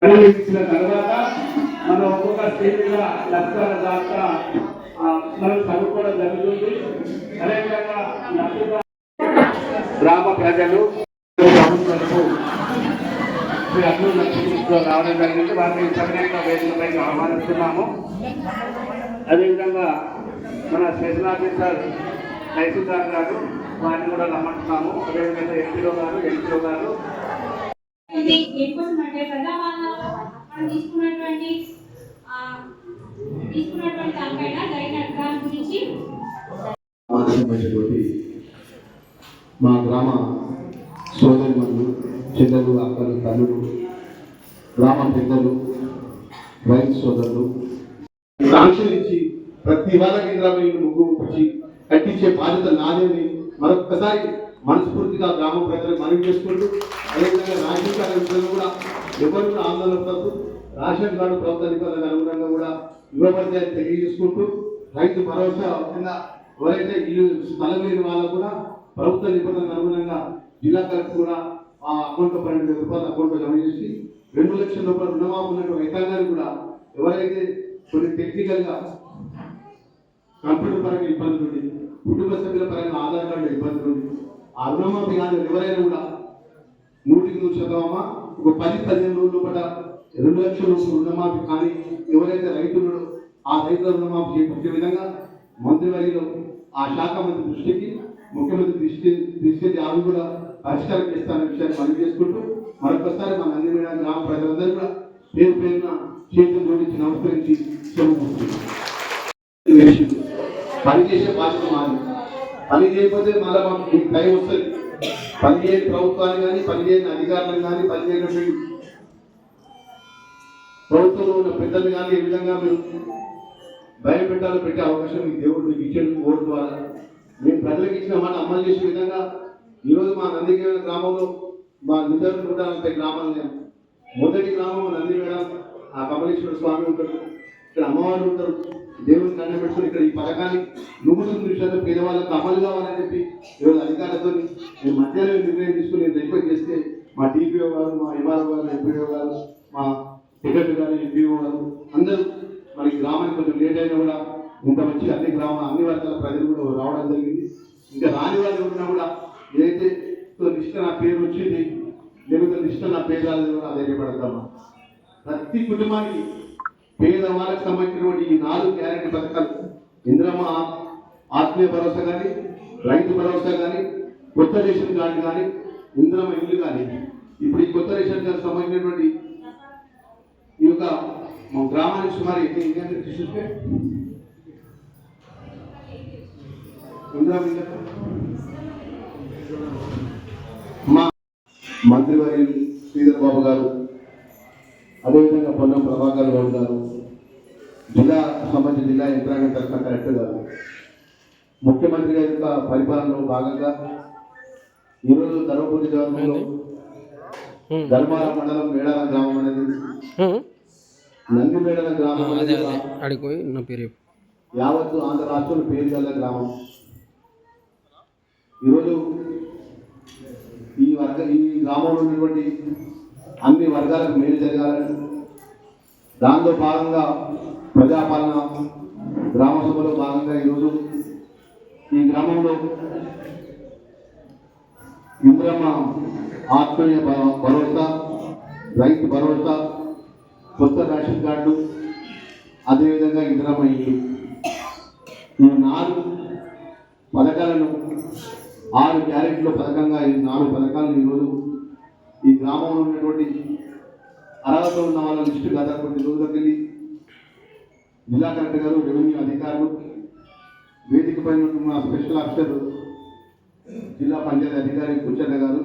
ఇచ్చిన తర్వాత మనం ఒక్కొక్క స్టేజ్గా లక్ష్యాల దాకా మనం చదువుకోవడం జరుగుతుంది. అదేవిధంగా గ్రామ ప్రజలు రావడం జరిగింది. వారిని సరైన వేదికపై ఆహ్వానిస్తున్నాము. అదేవిధంగా మన స్పెషల్ ఆఫీసర్ తహసీల్దార్ గారు వారిని కూడా రమ్మంటున్నాము. అదేవిధంగా ఎంపీఓ గారు మా గ్రామ సోదరులు, చెల్లెలు, అక్కలు, తల్లులు, గ్రామ పెద్దలు, రైతు సోదరులు సాంక్షన్ ఇచ్చి ప్రతి వాళ్ళకి ముగ్గు వచ్చి కట్టించే బాధ్యత నాదేని మరొక్కసారి మనస్ఫూర్తిగా గ్రామ ప్రజలకు మనవి చేసుకుంటూ, అదేవిధంగా రేషన్ కార్డు విషయంలో కూడా ఎవరు కూడా ఆందోళన పడుతూ రేషన్ కార్డు ప్రభుత్వ నిబంధనలకు అనుగుణంగా కూడా ఇవ్వబడితే తెలియజేసుకుంటూ, రైతు భరోసా కింద ఎవరైతే ఇల్లు స్థలం లేని వాళ్ళకు కూడా ప్రభుత్వ నిబంధనలకు అనుగుణంగా జిల్లా కలెక్టర్ కూడా ఆ అకౌంట్లో 12,000 రూపాయలు అకౌంట్లో జమ చేసి 2 లక్షల రూపాయలు రుణమాఫీ ఉన్నటువంటి రైతాంగాన్ని కూడా ఎవరైతే కొన్ని టెక్నికల్గా కంప్యూటర్ పరంగా ఇబ్బందులు ఉండి, కుటుంబ సభ్యుల పరంగా ఆధార్ కార్డు ఇబ్బందులు ఉండి, ఆ రుణమాఫీ కానీ ఎవరైనా కూడా 100% ఒక 10-15 రోజుల లోపల 2 లక్షల రూపాయలు రుణమాఫీ కానీ ఎవరైతే రైతులు ఆ రైతుల రుణమాఫీ చేపట్టే విధంగా మంత్రివర్యులు ఆ శాఖ మంత్రి దృష్టికి, ముఖ్యమంత్రి దృష్టి అవి కూడా పరిష్కారం చేస్తారనే విషయాన్ని మనం చేసుకుంటూ, మరొకసారి మన నందిమేడ గ్రామ ప్రజలందరూ కూడా పేరు పేరున చేతులు జోడించి నమస్కరించి పని చేసే బాధ్యత మాది. పని చేయకపోతే మళ్ళీ మాకు టైం వస్తుంది. పని చేయని ప్రభుత్వాన్ని కానీ, పని చేయని అధికారులను కానీ, పని చేయనటువంటి ప్రభుత్వంలో ఉన్న పెద్దలు కానీ ఏ విధంగా మీరు భయం పెట్టే అవకాశం మీ దేవుడు మీకు ఇచ్చేందుకు ఓటు ద్వారా మేము ప్రజలకు ఇచ్చిన మాట అమలు చేసే విధంగా ఈరోజు మా నందిమేడ గ్రామంలో మా 140 గ్రామాలు, మొదటి గ్రామం నందిమేడ. ఆ కమలేశ్వర స్వామి ఉంటారు, ఇక్కడ అమ్మవారు ఉంటారు. దేవుడిని కన్న పెట్టుకుని ఇక్కడ ఈ పథకాన్ని 100% పేదవాళ్ళకు అమలు కావాలని చెప్పి ఈరోజు అధికారులతో నేను మధ్యాహ్నం నిర్ణయం తీసుకుని నేను రిక్వెస్ట్ చేస్తే మా డిపిఓ గారు, మా ఎంఆర్ఓ గారు, ఎంపీఓ గారు, మా సెక్రటరీ గారు, ఎంపీఓ గారు అందరూ మనకి గ్రామానికి కొంచెం లేట్ అయినా కూడా ఇంత మంచిగా అన్ని వర్గాల ప్రజలు కూడా రావడం జరిగింది. ఇంకా రాని వాళ్ళు ఉన్నా కూడా ఏదైతే లిస్ట్ నా పేరు వచ్చింది, లేకపోతే లిస్ట్ నా పేరు రాలేదు కూడా ధైర్యపడతామా. ప్రతి కుటుంబానికి పేదవాళ్ళకి సంబంధించినటువంటి ఈ 4 గ్యారెంటీ పథకాలు, ఇందిరమ్మ ఆత్మీయ భరోసా కానీ, రైతు భరోసా కానీ, కొత్త రేషన్ కార్డు కానీ, ఇందిరమ్మ ఇల్లు కానీ, ఇప్పుడు ఈ కొత్త రేషన్ కార్డు సంబంధించినటువంటి ఈ యొక్క మా గ్రామానికి సుమారు చూస్తే మా మంత్రివర్యులు శ్రీధర్ బాబు గారు, అదేవిధంగా పొన్నం ప్రభాకర్ గౌడ్ గారు, జిల్లా సంబంధించిన జిల్లా యంత్రాంగం తరఫున కలెక్టర్ గారు, ముఖ్యమంత్రి గారి యొక్క పరిపాలనలో భాగంగా ఈరోజు ధర్మపురి గ్రామంలో ధర్మాల మండలం మేడాల గ్రామం అనేది నందిమేడల గ్రామం యావత్తు ఆంధ్ర రాష్ట్రంలో పేరు గల గ్రామం. ఈరోజు ఈ గ్రామంలో ఉన్నటువంటి అన్ని వర్గాలకు మేలు జరగాలని, దాంతో భాగంగా ప్రజాపాలన గ్రామ సభలో భాగంగా ఈరోజు ఈ గ్రామంలో ఇందిరమ్మ ఆత్మీయ భరోసా, రైతు భరోసా, కొత్త రేషన్ కార్డు, అదేవిధంగా ఇందిరమ్మ ఇల్లు, ఈ 4 పథకాలను 6 గ్యారెంటీల పథకంగా ఈ 4 పథకాలను ఈరోజు ఈ గ్రామంలో ఉన్నటువంటి అర్హత ఉన్న వాళ్ళ లిస్టు గత కొన్ని రోజులకు వెళ్ళి జిల్లా కలెక్టర్ గారు, రెవెన్యూ అధికారులు, వేదిక పైన ఉన్న స్పెషల్ ఆఫీసర్ జిల్లా పంచాయతీ అధికారి కుచ్చన్న గారు,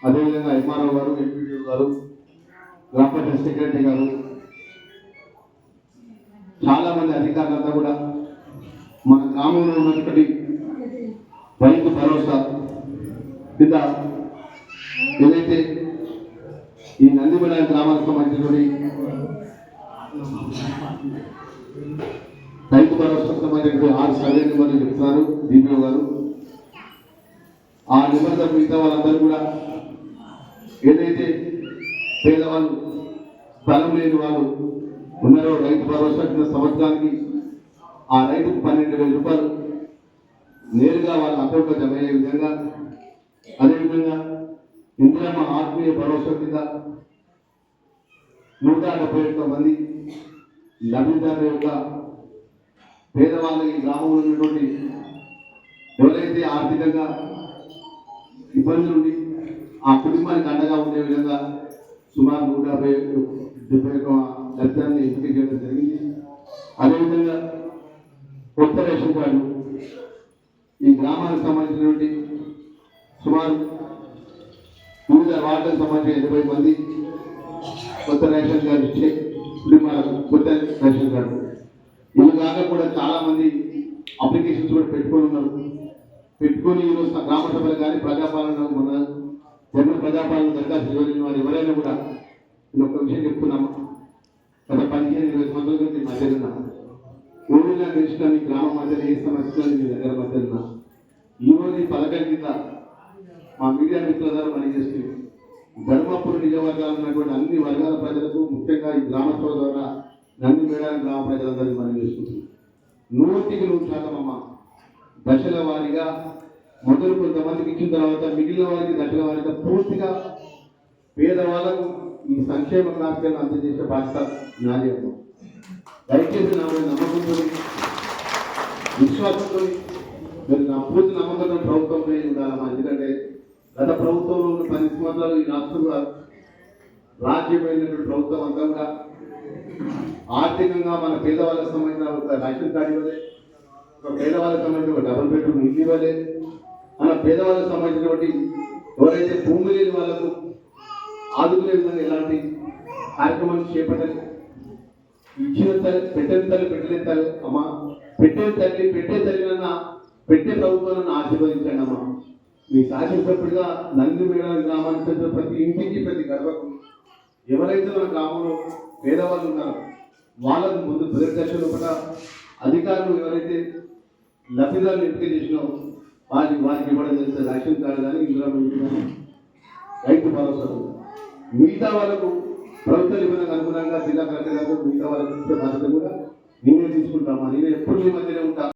అదేవిధంగా ఎంఆర్ఓ గారు, ఎంపీడీఓ గారు, గ్రామ పంచాయతీ సెక్రటరీ గారు, చాలా మంది అధికారులంతా కూడా మన గ్రామంలో ఉన్నటువంటి రైతు భరోసా కింద ఏదైతే ఈ నందిమేడ గ్రామానికి సంబంధించినటువంటి రైతు భరోసా సంబంధించిన 6 సర్వే నిబంధనలు చెప్తున్నారు డిపిఓ గారు. ఆ నిబంధనలు మిగతా వాళ్ళందరూ కూడా ఏదైతే పేదవాళ్ళు స్థలం లేని వాళ్ళు ఉన్నారో రైతు భరోసా కింద సంవత్సరానికి ఆ రైతుకు 12,000 రూపాయలు నేరుగా వాళ్ళ అకౌంట్లో జమ అయ్యే విధంగా, అదేవిధంగా ఇందిరమ్మ ఆత్మీయ భరోసా కింద 171 మంది లబ్ధిదారుల యొక్క పేదవాళ్ళకి గ్రామంలో ఉన్నటువంటి ఎవరైతే ఆర్థికంగా ఇబ్బందులు ఉండి ఆ కుటుంబానికి అండగా ఉండే విధంగా సుమారు 171 లబ్ధాన్ని ఎంపిక చేయడం జరిగింది. అదేవిధంగా కొత్త రేషన్ కార్డు ఈ గ్రామానికి సంబంధించినటువంటి సుమారు వివిధ వార్డులకు సంబంధించిన 80 మంది కొత్త రేషన్ కార్డు ఇచ్చే కుటుంబాలకు కొత్త రేషన్ కార్డు. ఇవి కాక కూడా చాలా మంది అప్లికేషన్స్ కూడా పెట్టుకొని ఉన్నారు. పెట్టుకొని ఈరోజు గ్రామ సభలు కానీ ప్రజాపాలన మన జన్మ ప్రజాపాలన దరఖాస్తు ఇవ్వలేని వారు ఎవరైనా కూడా నేను ఒక విషయం చెప్తున్నాము. గత 15-20 సంవత్సరాల నుంచి మధ్యలో ఉన్నా ఊరిలో గెలిచిన మీ గ్రామం మధ్యలో ఏ సమస్య మీ దగ్గర మధ్యలో ఉన్నా ఈరోజు ఈ పథకం కింద మా మీడియా మిత్రుల ద్వారా పనిచేస్తుంది. ధర్మపురి నియోజకవర్గాలు ఉన్నటువంటి అన్ని వర్గాల ప్రజలకు ముఖ్యంగా ఈ గ్రామ సభ ద్వారా నంది మేడారం గ్రామ ప్రజలందరికీ పనిచేస్తుంది. 100% అమ్మ దశల వారీగా మొదలు కొంతమందికి ఇచ్చిన తర్వాత మిగిలిన వారికి దశల వారీగా పూర్తిగా పేదవాళ్ళకు ఈ సంక్షేమ కార్యక్రమాలు అందజేసే బాధ్యత నాది. దయచేసి నా మీద నమ్మకంతో విశ్వాసంతో మీరు నా పూర్తి నమ్మకంతో ప్రభుత్వంపై ఉండాలమ్మా. ఎందుకంటే గత ప్రభుత్వంలో ఉన్న 10 సంవత్సరాలు ఈ రాష్ట్రంలో రాజ్యమైనటువంటి ప్రభుత్వం అంతా కూడా ఆర్థికంగా మన పేదవాళ్ళకి సంబంధించిన ఒక రేషన్ కార్డు ఇవ్వలే, ఒక పేదవాళ్ళకి సంబంధించిన ఒక డబుల్ బెడ్రూమ్ ఇల్లు ఇవ్వలే, మన పేదవాళ్ళకి సంబంధించినటువంటి ఎవరైతే భూమి లేని వాళ్ళకు ఆదుకునే విధంగా ఎలాంటి కార్యక్రమాలు చేపట్టాలి. ఇచ్చిన తల్లి పెట్టిన తల్లి పెట్టలేని తల్లి అమ్మ, పెట్టే తల్లినన్నా పెట్టే ప్రభుత్వాన్ని ఆశీర్వదించండి అమ్మా. మీ శాసనసభ్యుడిగా నంది మేడారం గ్రామానికి చెందిన ప్రతి ఇంటికి ప్రతి గర్భకు ఎవరైతే మన గ్రామంలో పేదవాళ్ళు ఉన్నారో వాళ్ళకు ముందు మొదటి దశలో కూడా అధికారులు ఎవరైతే లబ్ధిదారులు ఎంపిక చేసినో వారికి ఇవ్వడం జరిగితే రేషన్ కార్డు కానీ ఇందులో కానీ రైతు భరోసా. మిగతా వాళ్ళకు ప్రభుత్వ నిబంధనకు అనుగుణంగా జిల్లా కలెక్టర్ గారు మిగతా వాళ్ళకి ఇచ్చే బాధ్యత కూడా నేనే తీసుకుంటామా. నేను ఎప్పుడు మీ మధ్యనే ఉంటా.